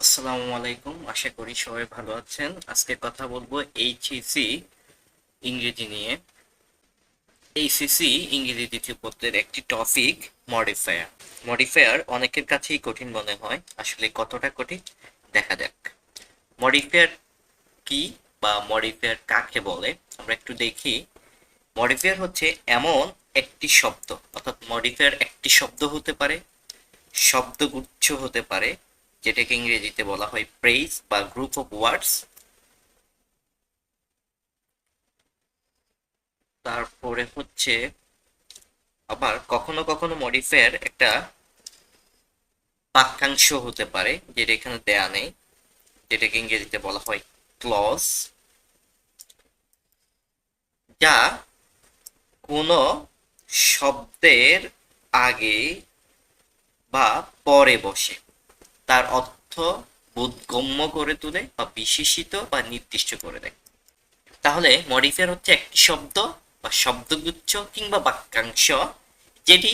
আসসালামু আলাইকুম, আশা করি সবাই ভালো আছেন। আজকে কথা বলবো এইচএসসি ইংরেজি নিয়ে। এইচএসসি ইংরেজি দ্বিতীয় পত্রের একটি টপিক মডিফায়ার। মডিফায়ার অনেকের কাছেই কঠিন মনে হয়, আসলে কতটা কঠিন দেখা যাক। মডিফায়ার কি বা মডিফায়ার কাকে বলে আমরা একটু দেখি। মডিফায়ার হচ্ছে এমন একটি শব্দ, অর্থাৎ মডিফায়ার একটি শব্দ হতে পারে, শব্দগুচ্ছ হতে পারে, যেটাকে ইংরেজিতে বলা হয় ফ্রেজ বা গ্রুপ অফ ওয়ার্ডস। তারপরে হচ্ছে আবার কখনো কখনো মডিফায়ার একটা বাক্যাংশ হতে পারে, যেটা এখানে দেয়া নেই, যেটাকে ইংরেজিতে বলা হয় ক্লজ, যা কোনো শব্দের আগে বা পরে বসে তার অর্থ বোধগম্য করে তোলে বা বিশেষিত বা নির্দিষ্ট করে দেয়। তাহলে মডিফায়ার হচ্ছে একটি শব্দ বা শব্দগুচ্ছ কিংবা বাক্যাংশ, যেটি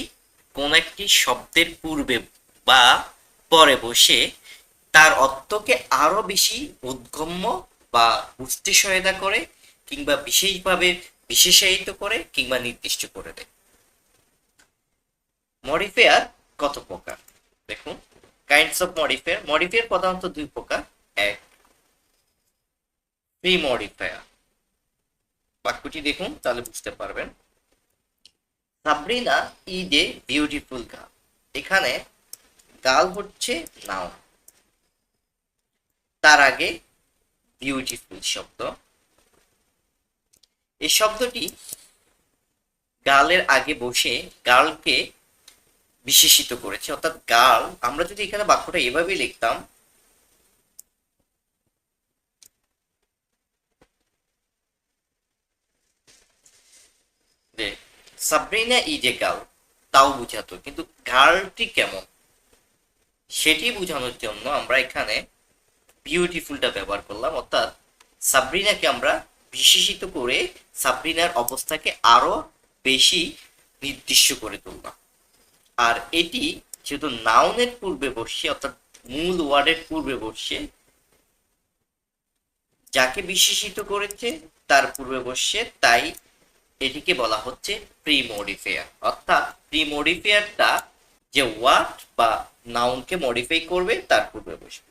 কোন একটি শব্দের পূর্বে বা পরে বসে তার অর্থকে আরো বেশি বোধগম্য বা বুঝতে সহায়তা করে, কিংবা বিশেষভাবে বিশেষায়িত করে কিংবা নির্দিষ্ট করে দেয়। মডিফায়ার কত প্রকার দেখুন। Kinds of modifier. মডিফায়ার প্রধানত দুই প্রকার। এক, প্রি মডিফায়ার। বাক্যটি দেখুন তাহলে বুঝতে পারবেন। Sabrina is a beautiful girl. এখানে গার্ল হচ্ছে নাউন, তার আগে বিউটিফুল শব্দ। এই শব্দটি গার্লের আগে বসে গার্লকে বিশেষিত করেছে, অর্থাৎ গার্ল। আমরা যদি এখানে বাক্যটা এভাবে লিখতাম যে সাবরিনা ইজ এ গার্ল, তাও বুঝাতো, কিন্তু গার্লটি কেমন সেটি বোঝানোর জন্য আমরা এখানে বিউটিফুলটা ব্যবহার করলাম, অর্থাৎ সাবরিনাকে আমরা বিশেষিত করে সাবরিনার অবস্থাকে আরো বেশি নির্দিষ্ট করে তুললাম। আর এটি যেহেতু নাউনের পূর্বে বসছে, অর্থাৎ মূল ওয়ার্ডের পূর্বে বসছে, যাকে বিশেষিত করেছে তার পূর্বে বসছে, তাই এটিকে বলা হচ্ছে প্রি মডিফায়ার। অর্থাৎ প্রি মডিফায়ারটা যে ওয়ার্ড বা নাউনকে মডিফাই করবে তার পূর্বে বসবে।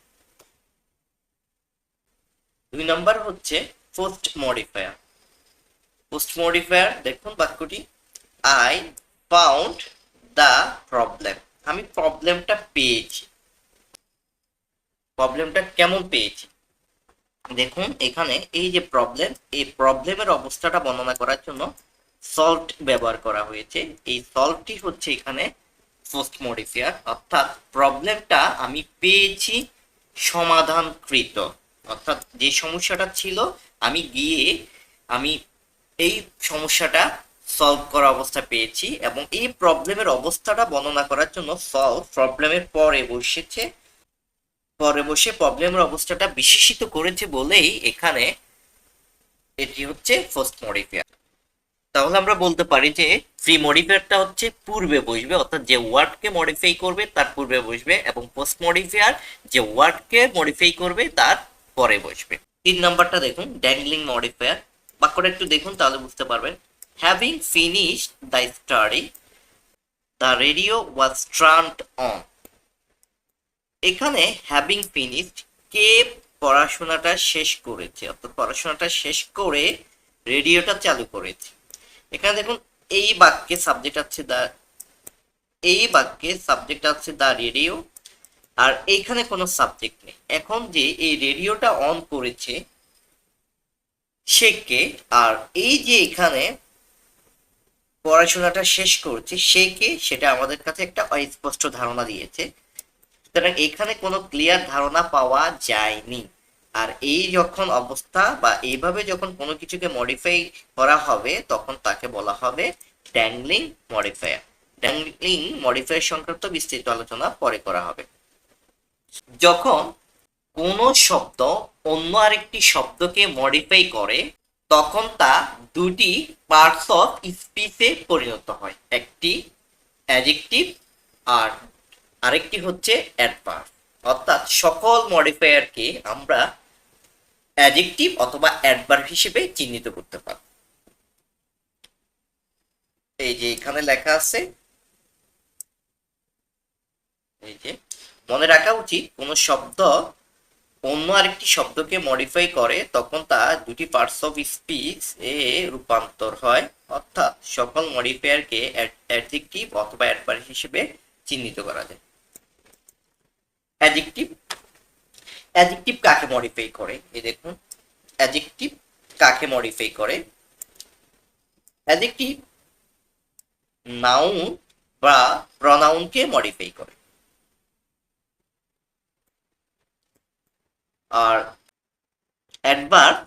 দুই নম্বর হচ্ছে পোস্ট মডিফায়ার। পোস্ট মডিফায়ার দেখুন বাক্যটি, আই ফাউন্ড দ্য প্রবলেম। আমি প্রবলেমটা পেয়েছি। প্রবলেমটা কেমন পেয়েছি দেখুন, এখানে এই যে প্রবলেম, এই প্রবলেমের অবস্থাটা বর্ণনা করার জন্য সলভড ব্যবহার করা হয়েছে। এই সলভটি হচ্ছে এখানে পোস্ট মডিফায়ার, অর্থাৎ প্রবলেমটা আমি পেয়েছি সমাধানকৃত, অর্থাৎ যে সমস্যাটা ছিল আমি গিয়ে আমি এই সমস্যাটা সলভ করা অবস্থা পেয়েছি, এবং এই প্রবলেমের অবস্থাটা বর্ণনা করার জন্য সলভ প্রবলেমের পরে বসেছে, পরে বসে প্রবলেমের অবস্থাটা বিশেষিত করেছে বলেই এখানে এটি হচ্ছে ফার্স্ট মডিফায়ার। তাহলে আমরা বলতে পারি যে প্রি মডিফায়ারটা হচ্ছে পূর্বে বসবে, অর্থাৎ যে ওয়ার্ডকে মডিফাই করবে তার পূর্বে বসবে, এবং পোস্ট মডিফায়ার যে ওয়ার্ডকে মডিফাই করবে তার পরে বসবে। তিন নাম্বারটা দেখুন, ড্যাংলিং মডিফায়ার। বাক্যটা একটু দেখুন তাহলে বুঝতে পারবেন। Having finished the study, the radio was turned on. এখানে হ্যাভিং ফিনিশড, কে পড়াশোনাটা শেষ করেছে, অর্থাৎ পড়াশোনাটা শেষ করে রেডিওটা চালু করেছে। এখানে দেখুন এই বাক্যে সাবজেক্ট আছে দা, এই বাক্যে সাবজেক্ট আছে দা রেডিও, আর এইখানে কোনো সাবজেক্ট নেই। এখন যে এই রেডিওটা অন করেছে সে কে, আর এই যে এখানে পড়াশোনাটা শেষ করছে সে কে, সেটা আমাদের কাছে একটা অস্পষ্ট ধারণা দিয়েছে। সুতরাং এখানে কোনো ক্লিয়ার ধারণা পাওয়া যায়নি। আর এই যখন অবস্থা বা এইভাবে যখন কোনো কিছুকে মডিফাই করা হবে তখন তাকে বলা হবে ড্যাংলিং মডিফায়ার। ড্যাংলিং মডিফায়ার সংক্রান্ত বিস্তৃত আলোচনা পরে করা হবে। যখন কোনো শব্দ অন্য আরেকটি শব্দকে মডিফাই করে তখন তা দুটি পার্টস অফ স্পিচে পরিণত হয়, একটি অ্যাডজেক্টিভ আর আরেকটি হচ্ছে অ্যাডভার্ব। অর্থাৎ সকল মডিফায়ারকে আমরা অ্যাডজেক্টিভ অথবা অ্যাডভার্ব হিসেবে চিহ্নিত করতে পারি। এই যে এখানে লেখা আছে, এই যে মনে রাখা উচিত কোন শব্দ অন্য আরেকটি শব্দকে মডিফাই করে তখন তা দুটি পার্টস অফ স্পিচ এ রূপান্তর হয়, অর্থাৎ সকল মডিফায়ারকে অ্যাডজেক্টিভ অথবা অ্যাডভার্ব হিসেবে চিহ্নিত করা যায়। অ্যাডজেক্টিভ, অ্যাডজেক্টিভ কাকে মডিফাই করে? এই দেখুন, অ্যাডজেক্টিভ কাকে মডিফাই করে? অ্যাডজেক্টিভ নাউন বা প্রনাউনকে মডিফাই করে। আর অ্যাডভার্ব,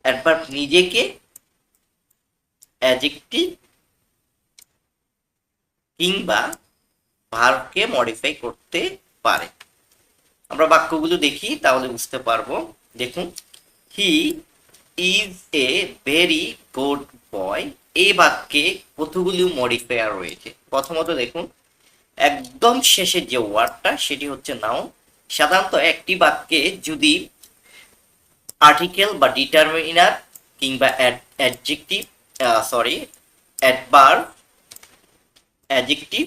অ্যাডভার্ব নিজেকে অ্যাডজেক্টিভ কিংবা ভার্বকে মডিফাই করতে পারে। আমরা বাক্যগুলো দেখি তাহলে বুঝতে পারবো। দেখুন, he is a very good boy, এই বাক্যে কতগুলো মডিফায়ার রয়েছে। প্রথমত দেখুন, একদম শেষের যে ওয়ার্ডটা সেটি হচ্ছে নাউন। সাধারণত একটি বাক্যে যদি আর্টিকেল বা ডিটারমিনার কিংবা অ্যাডজেক্টিভ অ্যাডভার্ব, অ্যাডজেক্টিভ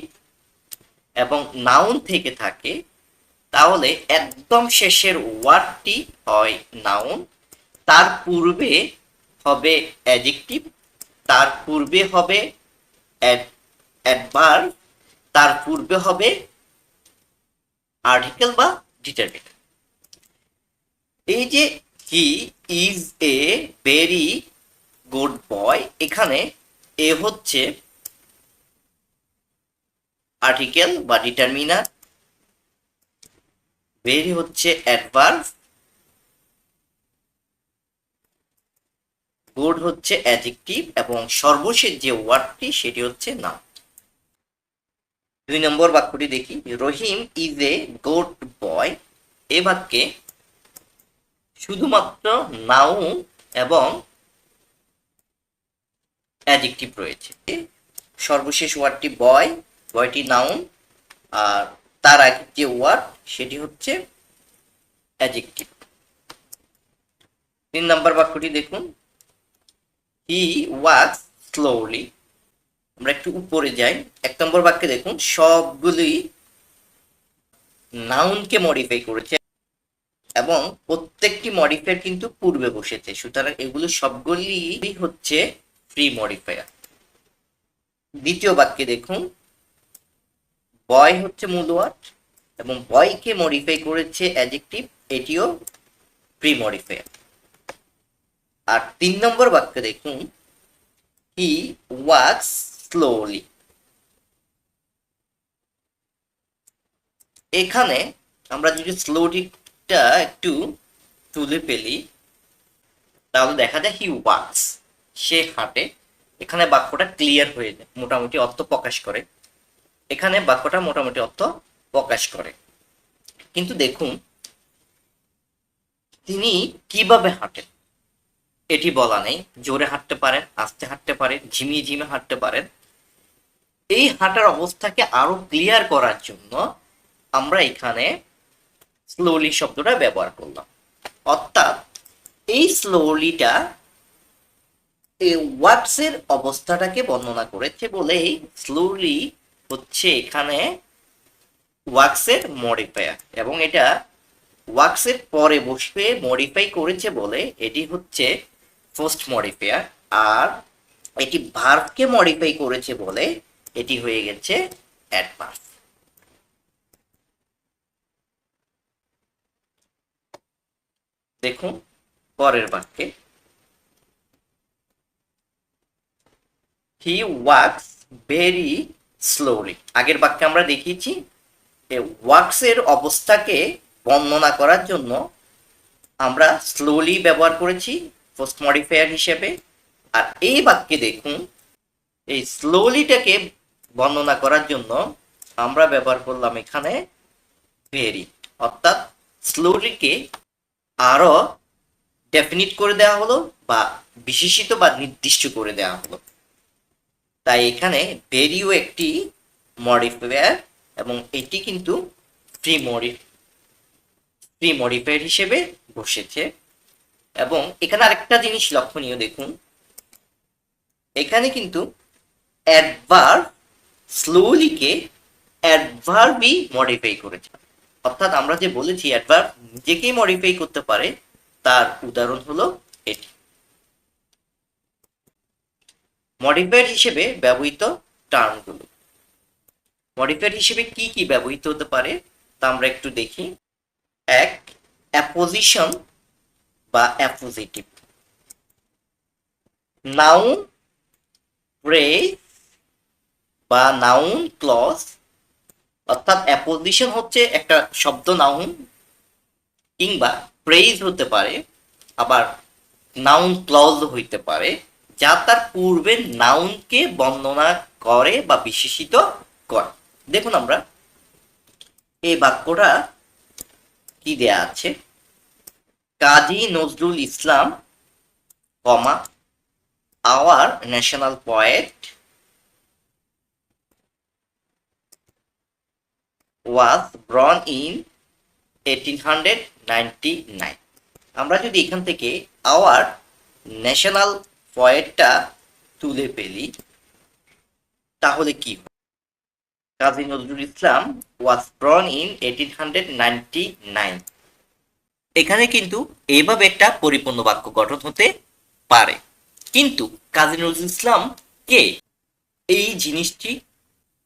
এবং নাউন থেকে থাকে তাহলে একদম শেষের ওয়ার্ডটি হয় নাউন, তার পূর্বে হবে অ্যাডজেক্টিভ, তার পূর্বে হবে অ্যাডভার্ব, তার পূর্বে হবে আর্টিকেল বা ডিটারমিনার। এই যে he is a very good boy, এখানে এ হচ্ছে আর্টিকেল বা ডিটারমিনার, ভেরি হচ্ছে অ্যাডভার্ব, গুড হচ্ছে অ্যাডজেক্টিভ এবং সর্বশেষ যে ওয়ার্ডটি সেটি হচ্ছে নাউন। 2 নম্বর বাক্যটি দেখি, রহিম ইজ এ গুড বয়, এ বাক্যে শুধুমাত্র নাউন এবং অ্যাডজেক্টিভ রয়েছে। সর্বশেষ ওয়ার্ডটি বয়, বয়টি নাউন, আর তার আগে যে ওয়ার্ড সেটি হচ্ছে অ্যাডজেক্টিভ। 3 নম্বর বাক্যটি দেখুন, হি ওয়াকস স্লোলি, আমরা একটু উপরে যাই। 1 নম্বর বাক্যে দেখুন সবগুলি নাউনকে মডিফাই করেছে এবং প্রত্যেকটি মডিফায়ার কিন্তু পূর্বে বসেছে, সুতরাং এগুলো সবগুলি হচ্ছে ফ্রি মডিফায়ার। দ্বিতীয় বাক্যে দেখুন, বয় হচ্ছে মূল ওয়ার্ড এবং বয়কে মডিফাই করেছে অ্যাডজেক্টিভ, এটিও প্রি মডিফায়ার। আর 3 নম্বর বাক্যে দেখুন, হি ওয়াকস স্লোলি, এখানে আমরা যদি স্লোলিটা একটু তুলে ফেলি তাহলে দেখা যায় হি ওয়াকস, সে হাঁটে। এখানে বাক্যটা ক্লিয়ার হয়ে যায়, মোটামুটি অর্থ প্রকাশ করে। এখানে বাক্যটা মোটামুটি অর্থ প্রকাশ করে, কিন্তু দেখুন তিনি কিভাবে হাঁটেন এটি বলা নেই। জোরে হাঁটতে পারেন, আস্তে হাঁটতে পারেন, ঝিমিয়ে ঝিমিয়ে হাঁটতে পারেন। এই হাঁটার অবস্থাকে আরো ক্লিয়ার করার জন্য আমরা এখানে স্লোলি শব্দটা ব্যবহার করলাম, অর্থাৎ এই স্লোলিটা এই ওয়ার্ডসের অবস্থাটাকে বর্ণনা করেছে বলেই স্লোলি হচ্ছে এখানে ওয়ার্কসের মডিফায়ার, এবং এটা ওয়ার্কসের পরে বসে মডিফাই করেছে বলে এটি হচ্ছে ফার্স্ট মডিফায়ার, আর এটি ভার্বকে মডিফাই করেছে বলে এটি হয়ে গেছে অ্যাডভার্ব। দেখুন পরের বাক্যে, হি ওয়াক্স ভেরি স্লোলি, আগের বাক্যে আমরা দেখিয়েছি ওয়াক্স এর অবস্থাকে বর্ণনা করার জন্য আমরা স্লোলি ব্যবহার করেছি ফার্স্ট মডিফায়ার হিসেবে। আর এই বাক্যে দেখুন এই স্লোলিটাকে বর্ণনা করার জন্য আমরা ব্যবহার করলাম এখানে ভেরি, অর্থাৎ স্লোলিকে আরো ডেফিনিট করে দেওয়া হলো বা বিশেষিত বা নির্দিষ্ট করে দেওয়া হলো। তাই এখানে ভেরিও একটি মডিফায়ার এবং এটি কিন্তু প্রি মডিফায়ার হিসেবে বসেছে। এবং এখানে আরেকটা জিনিস লক্ষণীয়, দেখুন এখানে কিন্তু অ্যাডভার্ব স্লোলিকে অ্যাডভার্বই মডিফাই করেছে। অর্থাৎ আমরা যে বলেছি অ্যাডভার্ব নিজেকেই মডিফাই করতে পারে, তার উদাহরণ হলো এটি। মডিফায়ার হিসেবে ব্যবহৃত টার্মগুলো, মডিফায়ার হিসেবে কি কি ব্যবহৃত হতে পারে তা আমরা একটু দেখি। এক, অ্যাপোজিশন বা অ্যাপোজিটিভ, নাউন ফ্রেজ বা নাউন ক্লজ। অর্থাৎ অ্যাপোজিশন হচ্ছে একটা শব্দ নাউন কিংবা ফ্রেজ হতে পারে, আবার নাউন ক্লজ হইতে পারে, যা তার পূর্বে নাউনকে বর্ণনা করে বা বিশেষিত করে। দেখুন আমরা এই বাক্যটা কি দেয়া আছে, Kazi Nazrul Islam, comma, our national poet was born in 1899। আমরা যদি এখান থেকে আওয়ার ন্যাশনাল পোয়েটটা তুলে ফেলি তাহলে কি হয়? কাজী নজরুল ইসলাম was born in 1899। এখানে কিন্তু এইভাবে একটা পরিপূর্ণ বাক্য গঠন হতে পারে, কিন্তু কাজী নজরুল ইসলাম কে, এই জিনিসটি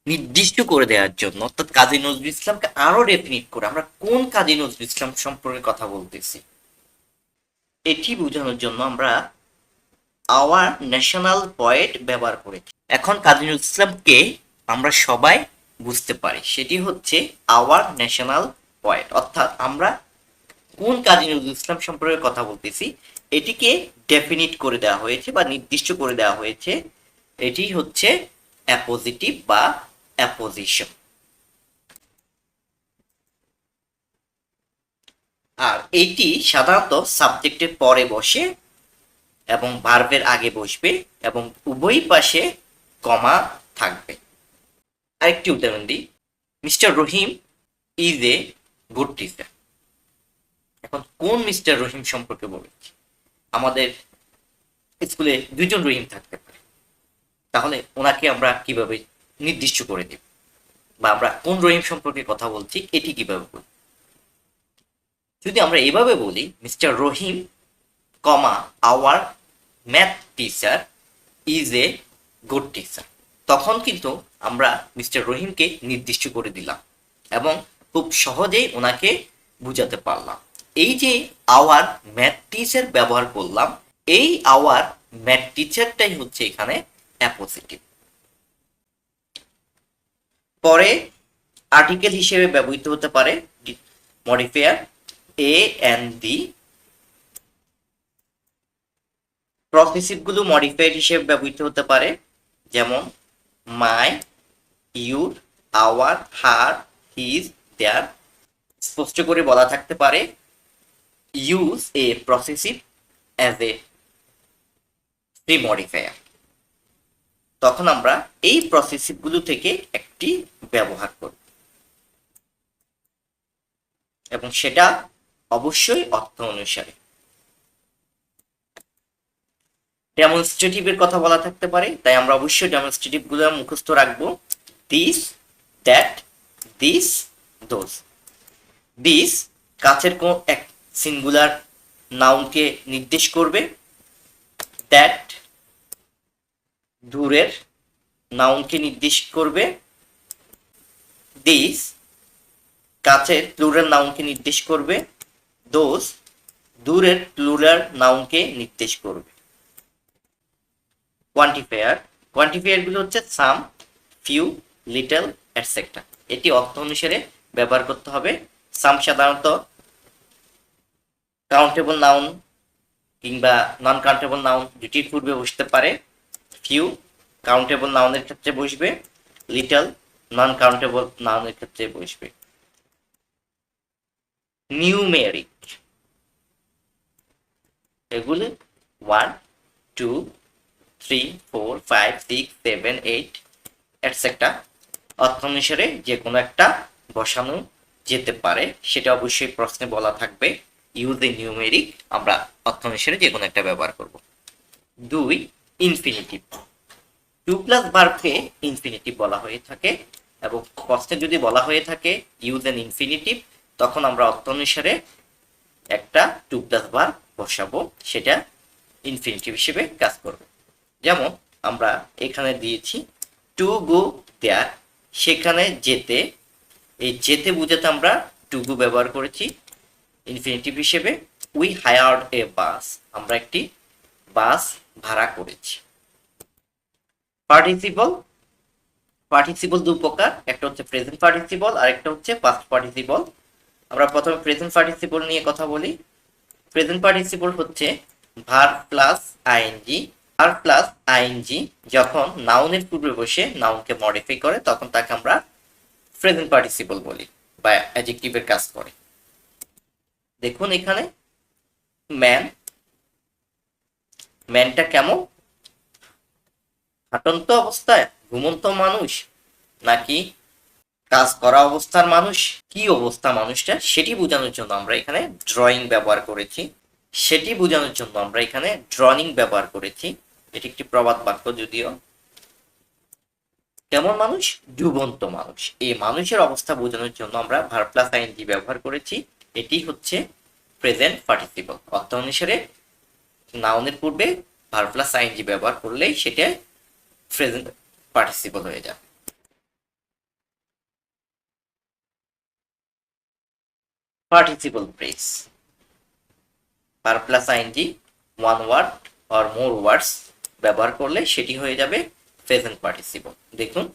নির্দিষ্ট করে দেওয়ার জন্য, অর্থাৎ কাজী নজরুল ইসলামকে আরো ডেফিনিট করে আমরা কোন কাজী নজরুল ইসলাম সম্পর্কে কথা বলতেছি এটি বোঝানোর জন্য আমরা আওয়ার ন্যাশনাল পোয়েট ব্যবহার করেছি। এখন কাজী নজরুল ইসলামকে আমরা সবাই বুঝতে পারি, সেটি হচ্ছে আওয়ার ন্যাশনাল পোয়েট। অর্থাৎ আমরা কোন কাজী নজরুল ইসলাম সম্পর্কে কথা বলতেছি এটিকে ডেফিনিট করে দেওয়া হয়েছে বা নির্দিষ্ট করে দেওয়া হয়েছে, এটি হচ্ছে অ্যাপোজিটিভ বা অ্যাপোজিশন। আর এটি সাধারণত সাবজেক্টের পরে বসে এবং ভার্বের আগে বসবে এবং উভয় পাশে কমা থাকবে। আরেকটি উদাহরণ দিই, mister Rahim is a good teacher. এখন কোন মিস্টার রহিম সম্পর্কে বলেছি? আমাদের স্কুলে দুইজন রহিম থাকতে পারে, তাহলে ওনাকে আমরা কিভাবে নির্দিষ্ট করে দেব বা আমরা কোন রহিম সম্পর্কে কথা বলছি এটি কিভাবে বলব? যদি আমরা এভাবে বলি mister Rahim, comma, our math teacher is a good teacher, তখন কিন্তু আমরা মিস্টার রহিমকে নির্দিষ্ট করে দিলাম এবং খুব সহজেই ওনাকে বুঝাতে পারলাম। এই যে আওয়ার ম্যাথ টিচার ব্যবহার করলাম, এই আওয়ার ম্যাথ টিচারটাই হচ্ছে এখানে অ্যাপোজিটিভ। পরে আর্টিকেল হিসেবে ব্যবহৃত হতে পারে modifier A and B. Possessive গুলো মডিফায়ার হিসেবে ব্যবহৃত হতে পারে, যেমন my, your, our, her, his, their. স্পষ্ট করে বলা থাকতে পারে use a possessive as a pre modifier. তখন আমরা এই প্রসেসিভ গুলো থেকে একটি ব্যবহার করব এবং সেটা অবশ্যই অর্থ অনুসারে। ডেমনস্ট্রেটিভের কথা বলা থাকতে পারে, তাই আমরা অবশ্যই ডেমনস্ট্রেটিভ গুলো মুখস্থ রাখবো। This, that, this, those. This কাছের কোন এক সিঙ্গুলার নাউনকে নির্দেশ করবে, দ্যাট দূরের নাউনকে নির্দেশ করবে, দিস কাছের প্লুরাল নাউনকে নির্দেশ করবে, দোজ দূরের প্লুরাল নাউনকে নির্দেশ করবে। কোয়ান্টিফায়ার, কোয়ান্টিফায়ার গুলো হচ্ছে সাম, ফিউ, লিটল, এটসেট্রা। এটি অর্থ অনুসারে ব্যবহার করতে হবে। সাম সাধারণত কাউন্টেবল নাউন কিংবা নন কাউন্টেবল নাউন দুটির পূর্বে বসতে পারে। ফিউ কাউন্টেবল নাউনের ক্ষেত্রে বসবে, লিটল নন কাউন্টেবল নাউনের ক্ষেত্রে বসবে। নিউমেরিক এগুলো 1 2 3 4 5 6 7 8 এটসেট্রা অর্থ অনুসারে যে কোনো একটা বসানো যেতে পারে, সেটা অবশ্যই প্রশ্নে বলা থাকবে। ইউজ এ নিউমেরিক আমরা অর্থনুসারে যে কোনো একটা ব্যবহার করব। 2, ইনফিনিটিভ। টু প্লাস ভার্বকে ইনফিনিটিভ বলা হয়ে থাকে, এবং প্রশ্নে যদি বলা হয়ে থাকে ইউজ এন ইনফিনিটিভ, তখন আমরা অর্থনুসারে একটা টু প্লাস ভার্ব বসাবো, সেটা ইনফিনিটিভ হিসেবে কাজ করবে। যেমন আমরা এখানে দিয়েছি টু গো দেয়ার, সেখানে যেতে, এই যেতে বোঝাতে আমরা টু গো ব্যবহার করেছি ইনফিনিটিভ হিসেবে। উই হায়ার্ড এ বাস, আমরা একটি বাস ভাড়া করেছি। পার্টিসিপল, পার্টিসিপল দু প্রকার, একটা হচ্ছে প্রেজেন্ট পার্টিসিপল আর একটা হচ্ছে পাস্ট পার্টিসিপল। আমরা প্রথমে প্রেজেন্ট পার্টিসিপল নিয়ে কথা বলি। প্রেজেন্ট পার্টিসিপল হচ্ছে verb plus ING. Verb plus ING যখন নাউনের পূর্বে বসে নাউনকে মডিফাই করে, তখন তাকে আমরা প্রেজেন্ট পার্টিসিপল বলি বা অ্যাডজেক্টিভের কাজ করে। দেখুন এখানে ম্যান, ম্যানটা কেমন? হাঁটন্ত অবস্থায়, ঘুমন্ত মানুষ, নাকি কাজ করা অবস্থার মানুষ? কি অবস্থা মানুষটা, সেটি বোঝানোর জন্য আমরা এখানে ড্রয়িং ব্যবহার করেছি। সেটি বোঝানোর জন্য আমরা এখানে ড্রয়িং ব্যবহার করেছি। এটি একটি প্রবাদ বাক্য যদিও। কেমন মানুষ? ডুবন্ত মানুষ। এই মানুষের অবস্থা বোঝানোর জন্য আমরা ভার্ব প্লাস আইএনজি ব্যবহার করেছি। এটি হচ্ছে প্রেজেন্ট পার্টিসিপল। অর্থ অনুসারে নাউনের পূর্বে ভার্ব প্লাস আইএনজি ব্যবহার করলেই সেটা প্রেজেন্ট পার্টিসিপল হয়ে যায়। Participle phrase, verb plus ING one word or more words ব্যবহার করলে সেটি হয়ে যাবে প্রেজেন্ট পার্টিসিপল। দেখুন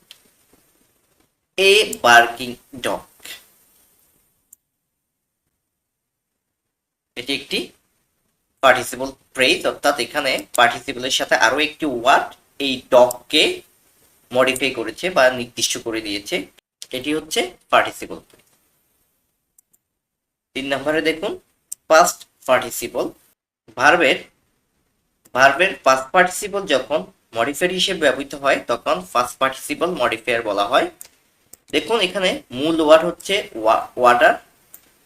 এ বার্কিং ডগ, এটি একটি পার্টিসিপল ফ্রেজ, অর্থাৎ এখানে পার্টিসিপলের সাথে আরো একটি ওয়ার্ড এই ডগকে মডিফাই করেছে বা নির্দিষ্ট করে দিয়েছে, এটি হচ্ছে পার্টিসিপল ফ্রেজ। 3 নম্বরে দেখুন পাস্ট পার্টিসিপল। ভার্বের পাস্ট পার্টিসিপল যখন মডিফায়ার হিসেবে ব্যবহৃত হয় তখন ফার্স্ট পার্টিসিপল মডিফায়ার বলা হয়। দেখুন এখানে মূল ওয়ার্ড হচ্ছে ওয়াটার।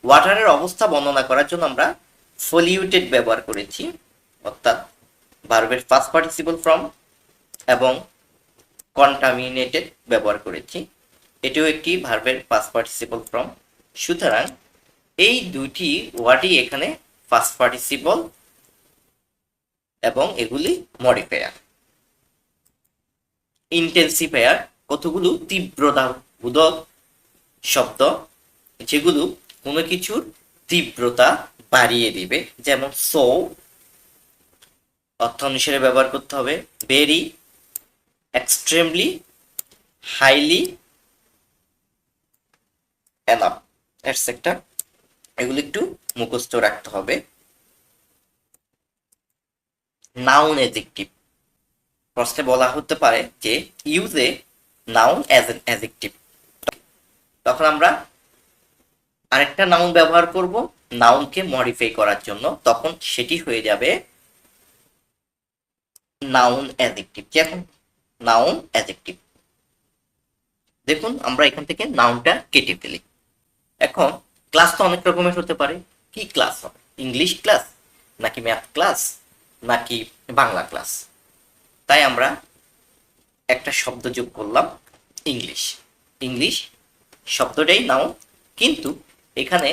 ওয়াটারের অবস্থা বর্ণনা করার জন্য আমরা পলিউটেড ব্যবহার করেছি, অর্থাৎ ভার্বের ফার্স্ট পার্টিসিপল ফর্ম, এবং কন্টামিনেটেড ব্যবহার করেছি, এটিও একটি ভার্বের ফার্স্ট পার্টিসিপল ফর্ম। সুতরাং এই দুটি ওয়ার্ডই এখানে ফার্স্ট পার্টিসিপল এবং এগুলি মডিফায়ার। ইন্টেন্সিফায়ার কতগুলো তীব্রতা বোধক শব্দ, যেগুলো কোনো কিছুর তীব্রতা বাড়িয়ে দিবে, যেমন সো অর্থ অনুসারে ব্যবহার করতে হবে very, extremely, highly, enough, etcetera. এগুলো একটু মুখস্থ রাখতে হবে। নাউন অ্যাডজেক্টিভ, প্রশ্নে বলা হতে পারে যে use a noun as an adjective, তখন আমরা আরেকটা নাউন ব্যবহার করব নাউনকে মডিফাই করার জন্য, তখন সেটি হয়ে যাবে নাউন অ্যাডজেক্টিভ। যেমন নাউন অ্যাডজেক্টিভ, দেখুন আমরা এখান থেকে নাউনটা কেটে ফেলি। এখন ক্লাস তো অনেক রকমের হতে পারে। কি ক্লাস হবে? ইংলিশ ক্লাস, নাকি ম্যাথ ক্লাস, নাকি বাংলা ক্লাস? তাই আমরা একটা শব্দ যোগ করলাম ইংলিশ। ইংলিশ শব্দটাই নাউন, কিন্তু এখানে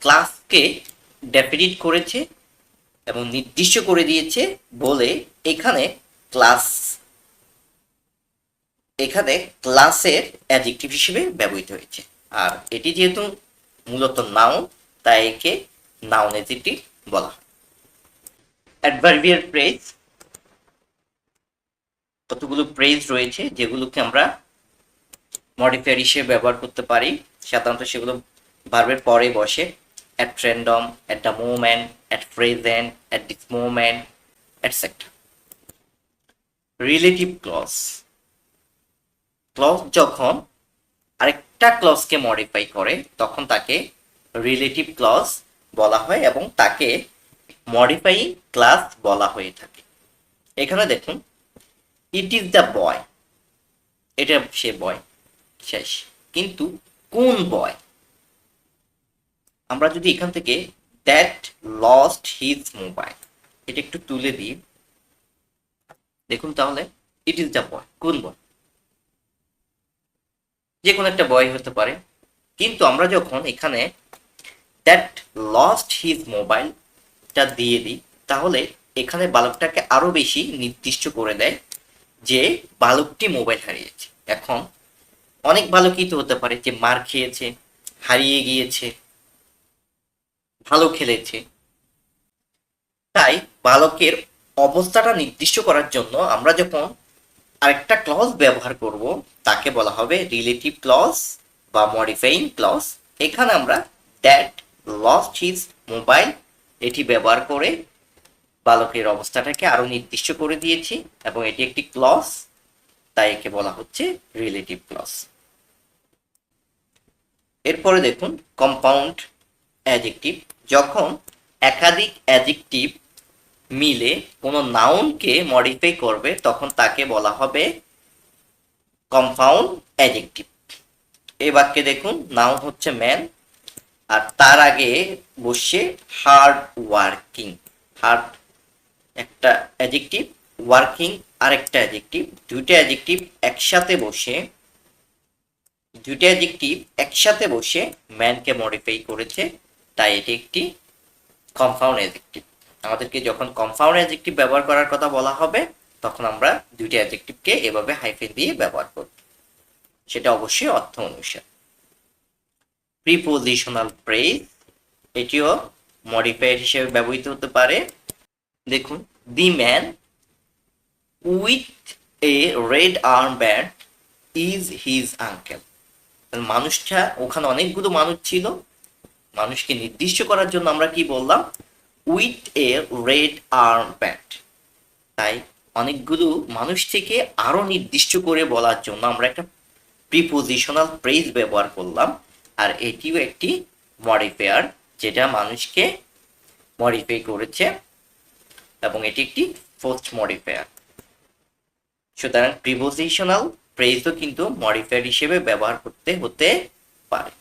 ক্লাসকে ডেফিনিট করেছে এবং নির্দিষ্ট করে দিয়েছে বলে এখানে ক্লাসের অ্যাডজেক্টিভ হিসেবে ব্যবহৃত হয়েছে। আর এটি যেহেতু মূলত নাউন, তাই একে নাউন অ্যাডজেক্টিভ বলা হয়। অ্যাডভার্বিয়াল ফ্রেজ, কতগুলো ফ্রেজ রয়েছে যেগুলোকে আমরা মডিফায়ার হিসেবে ব্যবহার করতে পারি। সাধারণত সেগুলো ভার্বের পরে বসে। At random, at the moment, at present, at this moment, etcetera. Relative clause, clause যখন আরেকটা ক্লজকে মডিফাই করে তখন তাকে রিলেটিভ ক্লজ বলা হয় এবং তাকে মডিফাইং ক্লাস বলা হয়ে থাকে। এখানে দেখুন ইট ইজ দ্য বয়, এটা সে বয়, শেষ। কিন্তু কোন বয়? আমরা যদি এখান থেকে দ্যাট লস্ট হিজ মোবাইল এটা একটু তুলে দিই, দেখুন তাহলে ইট ইজ দ্য বয়, কোন বয়? যে কোনো একটা বয় হতে পারে। কিন্তু আমরা যখন এখানে দ্যাট লস্ট হিজ মোবাইলটা দিয়ে দিই, তাহলে এখানে বালকটাকে আরো বেশি নির্দিষ্ট করে দেয় যে বালকটি মোবাইল হারিয়েছে। এখন অনেক বালকই তো হতে পারে যে মার খেয়েছে, হারিয়ে গিয়েছে, ভালো খেলেছে। তাই বালকের অবস্থাটা নির্দিষ্ট করার জন্য আমরা যখন আরেকটা ক্লজ ব্যবহার করব, তাকে বলা হবে রিলেটিভ ক্লজ বা মডিফাইং ক্লজ। এখানে আমরা দ্যাট লস্ট হিজ মোবাইল এটি ব্যবহার করে বালকের অবস্থাটাকে আরো নির্দিষ্ট করে দিয়েছি, এবং এটি একটি ক্লজ, তাই একে বলা হচ্ছে রিলেটিভ ক্লজ। এরপরে দেখুন কম্পাউন্ড অ্যাডজেক্টিভ। যখন একাধিক অ্যাডজেক্টিভ মিলে কোনো নাউনকে মডিফাই করবে, তখন তাকে বলা হবে কম্পাউন্ড অ্যাডজেক্টিভ। এই বাক্যে দেখুন নাউন হচ্ছে ম্যান, আর তার আগে বসে হার্ড ওয়ার্কিং। হার্ড একটা অ্যাডজেক্টিভ, ওয়ার্কিং আরেকটা অ্যাডজেক্টিভ, দুইটা অ্যাডজেক্টিভ একসাথে বসে ম্যানকে মডিফাই করেছে, তাই এটি একটি কম্পাউন্ড অ্যাডজেক্টিভ। আমাদেরকে যখন কম্পাউন্ড অ্যাডজেক্টিভ ব্যবহার করার কথা বলা হবে, তখন আমরা দুইটা অ্যাডজেক্টিভকে এভাবে হাইফেন দিয়ে ব্যবহার করব, সেটা অবশ্যই অর্থ অনুসারে। প্রিপোজিশনাল ফ্রেজ, এটিও মডিফায়ার হিসেবে ব্যবহৃত হতে পারে। দেখুন the man with a red arm band is his uncle. মানুষটা, ওখানে অনেকগুলো মানুষ ছিল, মানুষকে নির্দিষ্ট করার জন্য আমরা কি বললাম? With a red arm band. তাই অনেকগুলো মানুষ থেকে আরো নির্দিষ্ট করে বলার জন্য আমরা একটা প্রিপোজিশনাল ফ্রেজ ব্যবহার করলাম, আর এটিও একটি মডিফায়ার যেটা মানুষকে মডিফাই করেছে, এবং এটি একটি ফার্স্ট মডিফায়ার। সুতরাং প্রিপোজিশনাল ফ্রেজও কিন্তু মডিফায়ার হিসেবে ব্যবহার করতে হতে পারে।